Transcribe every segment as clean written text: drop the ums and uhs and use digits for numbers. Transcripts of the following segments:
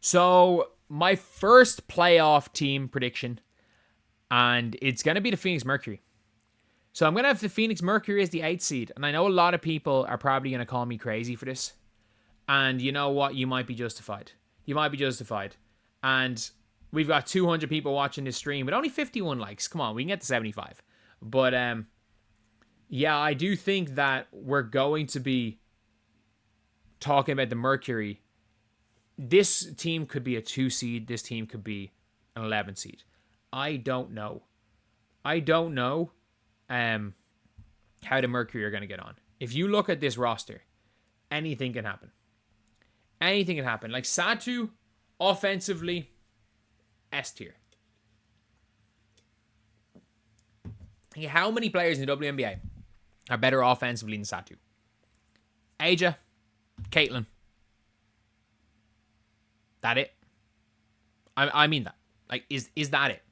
So, my first playoff team prediction, and it's going to be the Phoenix Mercury. So, I'm going to have the Phoenix Mercury as the 8th seed, and I know a lot of people are probably going to call me crazy for this. And you know what? You might be justified. And we've got 200 people watching this stream with only 51 likes. Come on, we can get to 75. But, yeah, I do think that we're going to be talking about the Mercury. This team could be a 2 seed. This team could be an 11 seed. I don't know. How the Mercury are going to get on. If you look at this roster, anything can happen. Like Satu, offensively, S tier. How many players in the WNBA are better offensively than Satu? Aja, Caitlin. That it? I mean that. Like, is that it?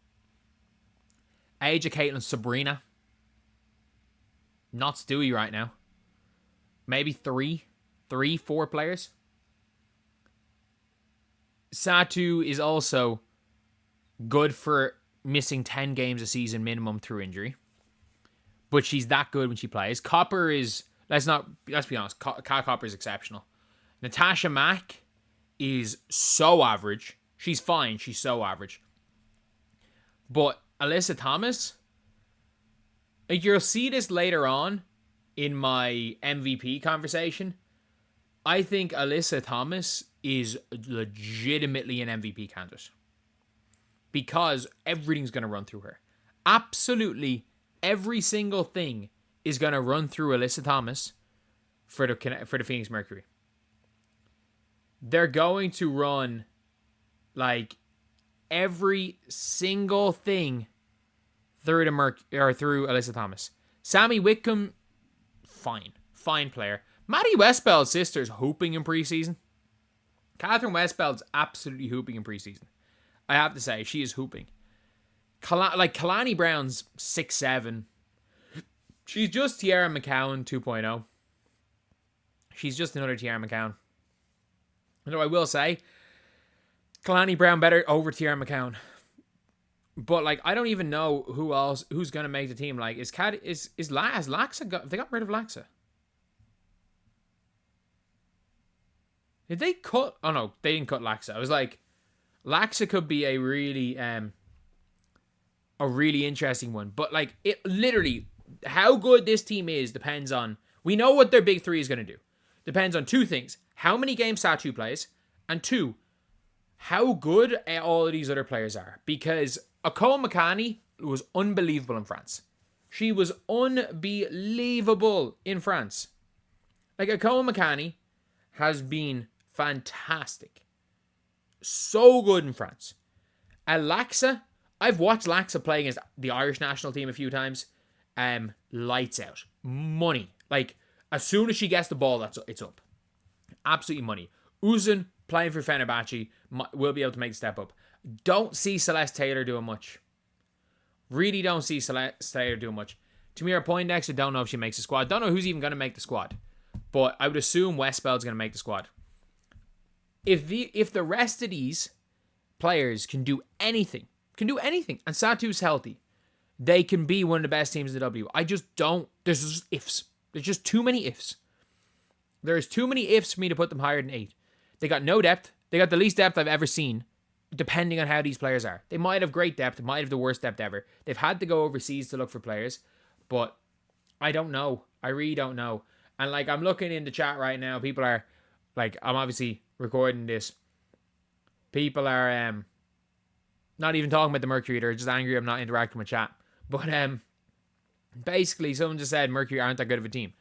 Aja, Caitlin, Sabrina. Not Stewie right now. Maybe 4 players. Satu is also good for missing 10 games a season minimum through injury. But she's that good when she plays. Copper is... Let's be honest. Copper is exceptional. Natasha Mack is so average. She's fine. She's so average. But Alyssa Thomas... Like, you'll see this later on in my MVP conversation. I think Alyssa Thomas is legitimately an MVP candidate. Because everything's going to run through her. Absolutely every single thing is going to run through Alyssa Thomas for the Phoenix Mercury. They're going to run, like, every single thing through through Alyssa Thomas. Sammy Whitcomb, fine player. Maddie Westbell's sister's hooping in preseason. Catherine Westbell's absolutely hooping in preseason. I have to say, she is hooping. Kalani Brown's 6'7". She's just Tiara McCowan 2.0. She's just another Tiara McCowan. Although I will say, Kalani Brown better over Tiara McCowan. But, like, I don't even know who's going to make the team. Like, has Laxa they got rid of Laxa? Did they cut? Oh, no, they didn't cut Laxa. I was like, Laxa could be a really interesting one. But, like, it literally, how good this team is depends on, we know what their big three is going to do. Depends on 2 things. How many games Satu plays, and 2, how good all of these other players are. Because Akol Makani was unbelievable in France. She was unbelievable in France. Like, Akol Makani has been fantastic. So good in France. Laxa, I've watched Laxa play against the Irish national team a few times. Lights out. Money. Like, as soon as she gets the ball, it's up. Absolutely money. Uzun, playing for Fenerbahce, will be able to make the step up. Don't see Celeste Taylor doing much. Really don't see Celeste Taylor doing much. Tamira Poindexter, don't know if she makes the squad. Don't know who's even going to make the squad. But I would assume Westbell's going to make the squad. If the rest of these players can do anything, and Satu's healthy, they can be one of the best teams in the W. I just don't. There's just ifs. There's just too many ifs. There's too many ifs for me to put them higher than 8. They got no depth. They got the least depth I've ever seen, depending on how these players are. They might have great depth. They might have the worst depth ever. They've had to go overseas to look for players. But I don't know. I really don't know. And, like, I'm looking in the chat right now. People are, like, I'm obviously recording this. People are not even talking about the Mercury. They're just angry I'm not interacting with chat. But basically, someone just said Mercury aren't that good of a team.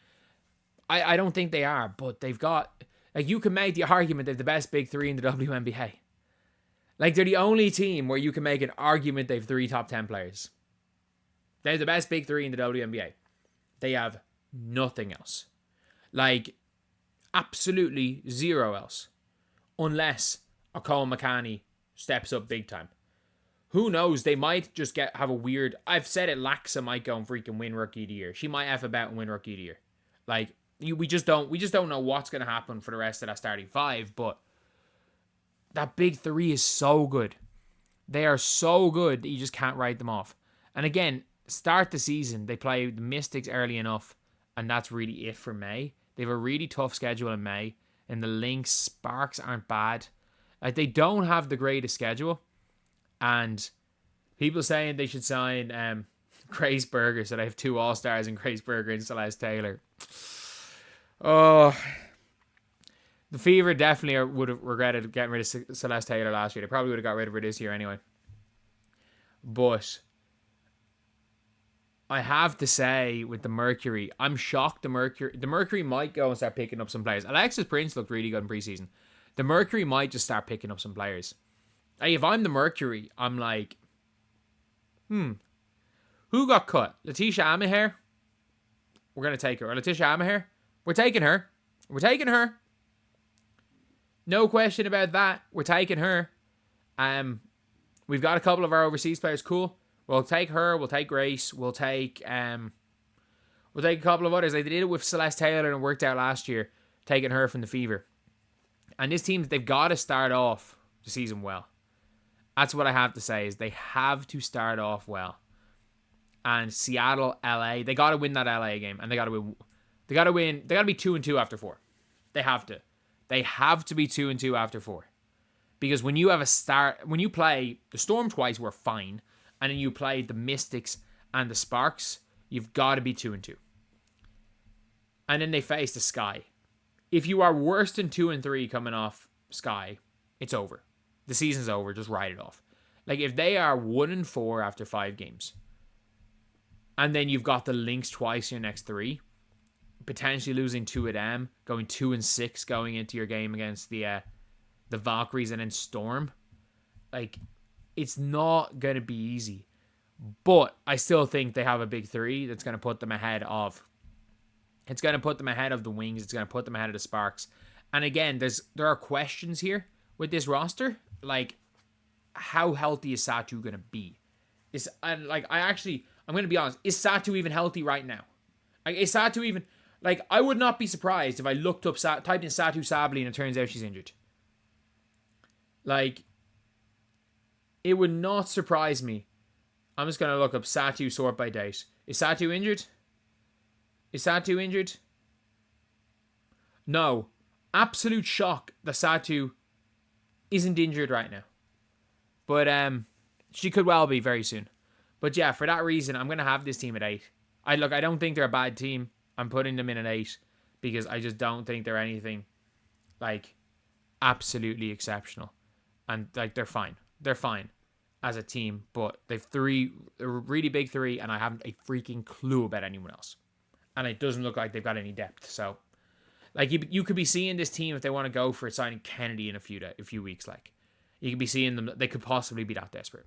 I don't think they are, but they've got... Like, you can make the argument they're the best big 3 in the WNBA. Like, they're the only team where you can make an argument they've 3 top 10 players. They're the best big 3 in the WNBA. They have nothing else. Like, absolutely zero else. Unless Akol Makani steps up big time. Who knows? They might just have a weird... I've said it, Laxa might go and freaking win Rookie of the Year. She might F about and win Rookie of the Year. Like, we just don't know what's going to happen for the rest of that starting 5, but that big three is so good. They are so good that you just can't write them off. And again, start the season, they play the Mystics early enough, and that's really it for May. They have a really tough schedule in May, and the Lynx Sparks aren't bad. Like, they don't have the greatest schedule, and people saying they should sign Grace Berger, so they have 2 All-Stars in Grace Berger and Celeste Taylor. Oh, the Fever definitely would have regretted getting rid of Celeste Taylor last year. They probably would have got rid of her this year anyway. But I have to say, with the Mercury, I'm shocked the Mercury might go and start picking up some players. Alexis Prince looked really good in preseason. The Mercury might just start picking up some players. Hey, if I'm the Mercury, I'm like, who got cut? Letitia Amaher? We're going to take her. Or Letitia Amaher? We're taking her. We're taking her. No question about that. We're taking her. We've got a couple of our overseas players. Cool. We'll take her. We'll take Grace. We'll take a couple of others. They did it with Celeste Taylor and it worked out last year, taking her from the Fever. And this team, they've got to start off the season well. That's what I have to say, is they have to start off well. And Seattle, LA, they got to win that LA game, and they got to win. They got to win. They got to be 2-2 after 4. They have to. They have to be 2-2 after 4. Because when you have when you play the Storm twice, we're fine, and then you play the Mystics and the Sparks, you've got to be 2-2. And then they face the Sky. If you are worse than 2-3 coming off Sky, it's over. The season's over. Just write it off. Like, if they are 1-4 after 5 games, and then you've got the Lynx twice in your next 3, potentially losing 2 of them, going 2-6 going into your game against the Valkyries and then Storm, like, it's not going to be easy. But I still think they have a big 3 that's going to put them ahead of. It's going to put them ahead of the Wings. It's going to put them ahead of the Sparks. And again, there are questions here with this roster. Like, how healthy is Satu going to be? I'm going to be honest. Is Satu even healthy right now? Like, is Satu even... Like, I would not be surprised if I typed in Satu Sabli and it turns out she's injured. Like, it would not surprise me. I'm just going to look up Satu sort by date. Is Satu injured? Is Satu injured? No. Absolute shock that Satu isn't injured right now. But she could well be very soon. But yeah, for that reason, I'm going to have this team at 8. I don't think they're a bad team. I'm putting them in at 8 because I just don't think they're anything like absolutely exceptional. And like, they're fine. They're fine as a team, but they've a really big 3, and I haven't a freaking clue about anyone else. And it doesn't look like they've got any depth. So, like, you could be seeing this team if they want to go for signing Kennedy in a few weeks. Like, you could be seeing them. They could possibly be that desperate.